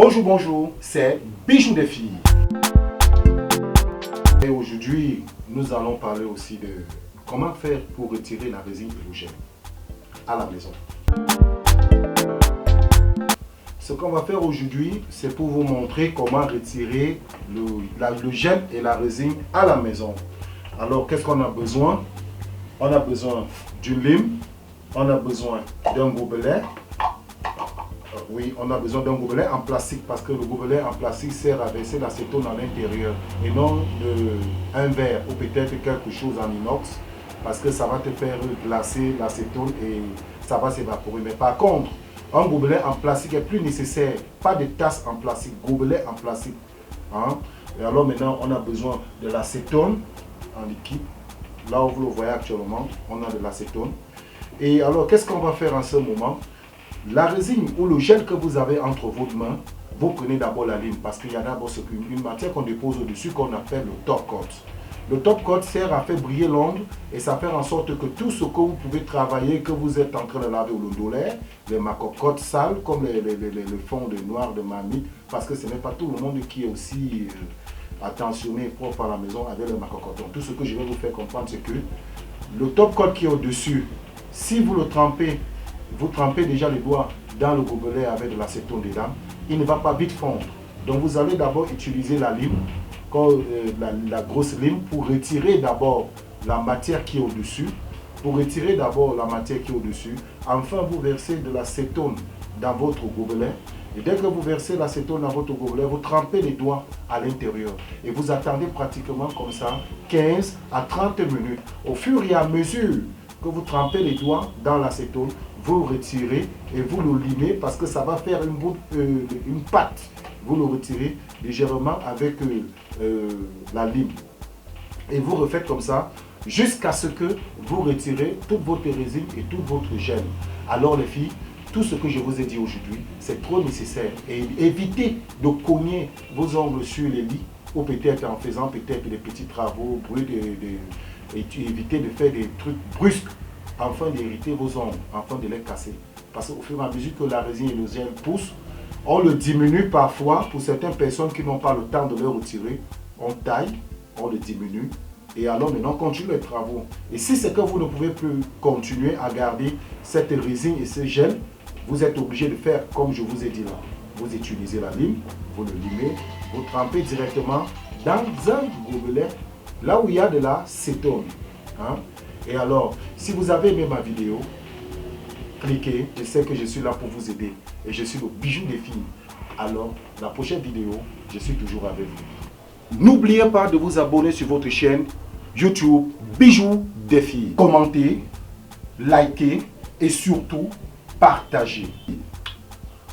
Bonjour, bonjour, c'est Bijoux des filles. Et aujourd'hui, nous allons parler aussi de comment faire pour retirer la résine et le gel à la maison. Ce qu'on va faire aujourd'hui, c'est pour vous montrer comment retirer le gel et la résine à la maison. Alors, qu'est-ce qu'on a besoin? On a besoin d'une lime, on a besoin d'un gobelet. Oui, on a besoin d'un gobelet en plastique parce que le gobelet en plastique sert à verser l'acétone à l'intérieur et non un verre ou peut-être quelque chose en inox parce que ça va te faire glacer l'acétone et ça va s'évaporer. Mais par contre, un gobelet en plastique est plus nécessaire. Pas de tasse en plastique, gobelet en plastique. Hein? Et alors maintenant, on a besoin de l'acétone en liquide. Là où vous le voyez actuellement, on a de l'acétone. Et alors, qu'est-ce qu'on va faire en ce moment? La résine ou le gel que vous avez entre vos mains, vous prenez d'abord la lime parce qu'il y a d'abord une matière qu'on dépose au-dessus qu'on appelle le top coat. Le top coat sert à faire briller l'ongle et ça fait en sorte que tout ce que vous pouvez travailler, que vous êtes en train de laver au l'ondolaire, les macocottes sales comme le fond de noir de marmite, parce que ce n'est pas tout le monde qui est aussi attentionné et propre à la maison avec le macocotte. Donc tout ce que je vais vous faire comprendre, c'est que le top coat qui est au-dessus, si vous le trempez, vous trempez déjà les doigts dans le gobelet avec de l'acétone dedans, il ne va pas vite fondre. Donc vous allez d'abord utiliser la lime, la grosse lime, pour retirer d'abord la matière qui est au-dessus. Pour retirer d'abord la matière qui est au-dessus, enfin vous versez de l'acétone dans votre gobelet. Et dès que vous versez l'acétone dans votre gobelet, vous trempez les doigts à l'intérieur. Et vous attendez pratiquement comme ça 15 à 30 minutes. Au fur et à mesure que vous trempez les doigts dans l'acétone, vous retirez et vous le limez parce que ça va faire une pâte. Vous le retirez légèrement avec la lime. Et vous refaites comme ça jusqu'à ce que vous retirez toute votre résine et tout votre gel. Alors les filles, tout ce que je vous ai dit aujourd'hui, c'est trop nécessaire. Et évitez de cogner vos ongles sur les lits ou peut-être en faisant peut-être des petits travaux, et évitez de faire des trucs brusques afin d'irriter vos ongles, afin de les casser. Parce qu'au fur et à mesure que la résine et le gel poussent, on le diminue parfois pour certaines personnes qui n'ont pas le temps de le retirer. On taille, on le diminue et alors maintenant on continue les travaux. Et si c'est que vous ne pouvez plus continuer à garder cette résine et ce gel, vous êtes obligé de faire comme je vous ai dit là. Vous utilisez la lime, vous le limez, vous trempez directement dans un gobelet là où il y a de l'acétone. Hein? Et alors, si vous avez aimé ma vidéo, cliquez, je sais que je suis là pour vous aider. Et je suis le bijou des filles. Alors, la prochaine vidéo, je suis toujours avec vous. N'oubliez pas de vous abonner sur votre chaîne YouTube Bijoux des filles. Commentez, likez et surtout partagez.